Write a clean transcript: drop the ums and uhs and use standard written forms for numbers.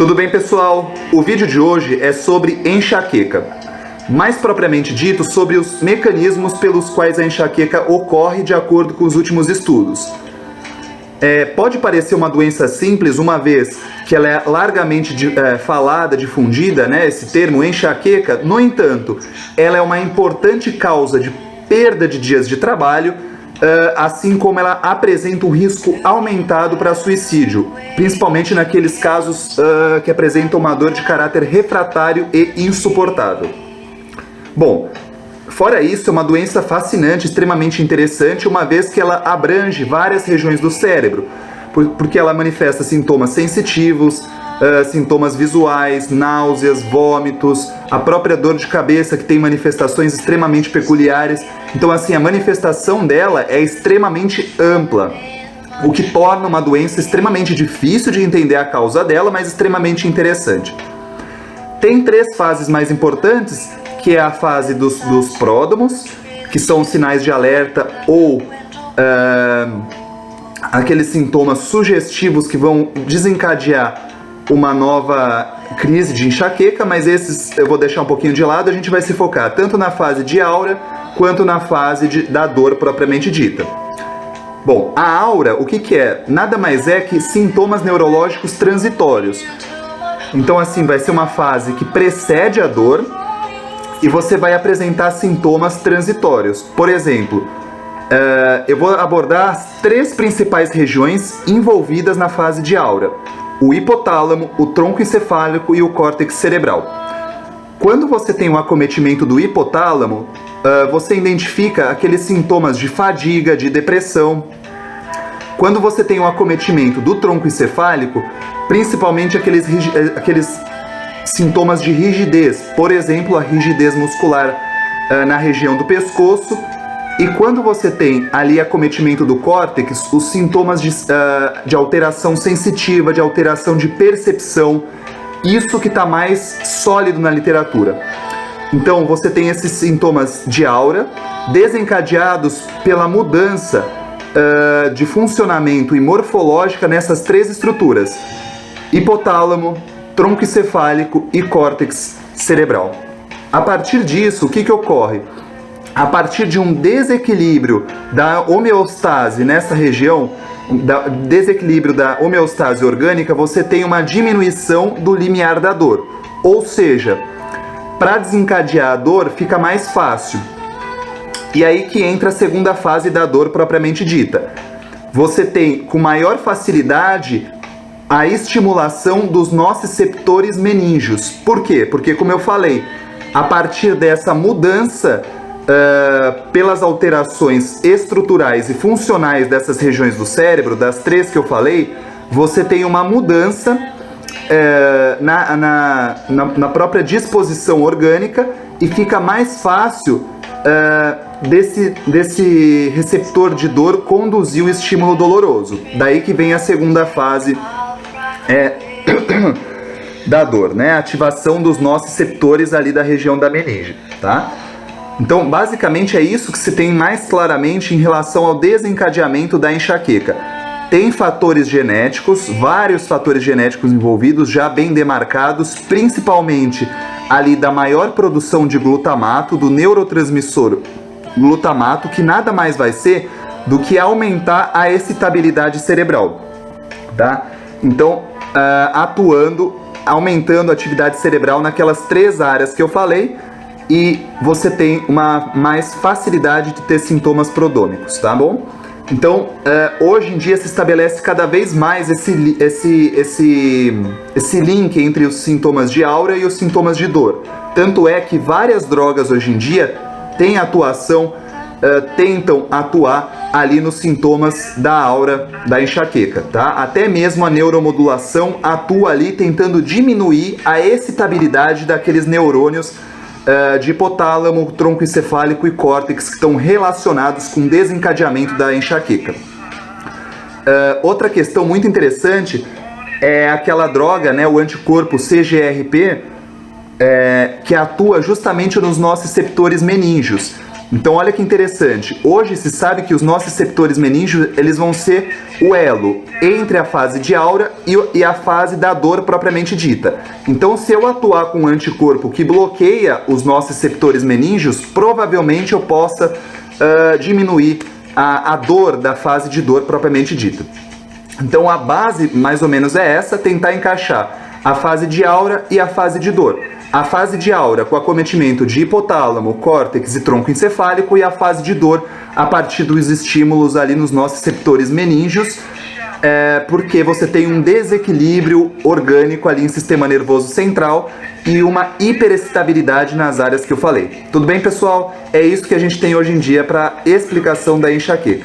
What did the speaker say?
Tudo bem, pessoal? O vídeo de hoje é sobre enxaqueca. Mais propriamente dito, sobre os mecanismos pelos quais a enxaqueca ocorre de acordo com os últimos estudos. Pode parecer uma doença simples, uma vez que ela é largamente falada, difundida, né, esse termo enxaqueca. No entanto, ela é uma importante causa de perda de dias de trabalho, assim como ela apresenta um risco aumentado para suicídio, principalmente naqueles casos que apresentam uma dor de caráter refratário e insuportável. Bom, fora isso, é uma doença fascinante, extremamente interessante, uma vez que ela abrange várias regiões do cérebro, porque ela manifesta sintomas sensitivos, sintomas visuais, náuseas, vômitos, a própria dor de cabeça, que tem manifestações extremamente peculiares. Então, assim, a manifestação dela é extremamente ampla, o que torna uma doença extremamente difícil de entender a causa dela, mas extremamente interessante. Tem três fases mais importantes, que é a fase dos pródromos, que são sinais de alerta ou aqueles sintomas sugestivos que vão desencadear uma nova crise de enxaqueca, mas esses eu vou deixar um pouquinho de lado. A gente vai se focar tanto na fase de aura quanto na fase da dor propriamente dita. Bom, a aura, o que é? Nada mais é que sintomas neurológicos transitórios. Então, assim, vai ser uma fase que precede a dor e você vai apresentar sintomas transitórios. Por exemplo, eu vou abordar as três principais regiões envolvidas na fase de aura: o hipotálamo, o tronco encefálico e o córtex cerebral. Quando você tem um acometimento do hipotálamo, você identifica aqueles sintomas de fadiga, de depressão. Quando você tem um acometimento do tronco encefálico, principalmente aqueles sintomas de rigidez, por exemplo, a rigidez muscular na região do pescoço. E quando você tem ali acometimento do córtex, os sintomas de alteração sensitiva, de alteração de percepção, isso que está mais sólido na literatura. Então você tem esses sintomas de aura desencadeados pela mudança de funcionamento e morfológica nessas três estruturas: hipotálamo, tronco encefálico e córtex cerebral. A partir disso, o que ocorre? A partir de um desequilíbrio da homeostase nessa região, desequilíbrio da homeostase orgânica, você tem uma diminuição do limiar da dor. Ou seja, para desencadear a dor fica mais fácil. E aí que entra a segunda fase da dor propriamente dita. Você tem com maior facilidade a estimulação dos nociceptores meníngeos. Por quê? Porque, como eu falei, a partir dessa mudança pelas alterações estruturais e funcionais dessas regiões do cérebro, das três que eu falei, você tem uma mudança na própria disposição orgânica e fica mais fácil desse receptor de dor conduzir o estímulo doloroso. Daí que vem a segunda fase da dor, né? A ativação dos nociceptores ali da região da meninge, tá? Então, basicamente é isso que se tem mais claramente em relação ao desencadeamento da enxaqueca. Tem fatores genéticos, vários fatores genéticos envolvidos, já bem demarcados, principalmente ali da maior produção de glutamato, do neurotransmissor glutamato, que nada mais vai ser do que aumentar a excitabilidade cerebral, tá? Então, aumentando a atividade cerebral naquelas três áreas que eu falei, e você tem uma mais facilidade de ter sintomas prodrômicos, tá bom? Então, hoje em dia se estabelece cada vez mais esse link entre os sintomas de aura e os sintomas de dor. Tanto é que várias drogas hoje em dia têm atuação, tentam atuar ali nos sintomas da aura da enxaqueca, tá? Até mesmo a neuromodulação atua ali tentando diminuir a excitabilidade daqueles neurônios de hipotálamo, tronco encefálico e córtex, que estão relacionados com o desencadeamento da enxaqueca. Outra questão muito interessante é aquela droga, né, o anticorpo CGRP, que atua justamente nos nociceptores meníngeos. Então olha que interessante, hoje se sabe que os nociceptores meníngeos eles vão ser o elo entre a fase de aura e a fase da dor propriamente dita. Então se eu atuar com um anticorpo que bloqueia os nociceptores meníngeos, provavelmente eu possa diminuir a dor da fase de dor propriamente dita. Então a base mais ou menos é essa, tentar encaixar a fase de aura e a fase de dor. A fase de aura com acometimento de hipotálamo, córtex e tronco encefálico, e a fase de dor a partir dos estímulos ali nos nociceptores meníngeos, porque você tem um desequilíbrio orgânico ali em sistema nervoso central e uma hiperexcitabilidade nas áreas que eu falei. Tudo bem, pessoal? É isso que a gente tem hoje em dia para explicação da enxaqueca.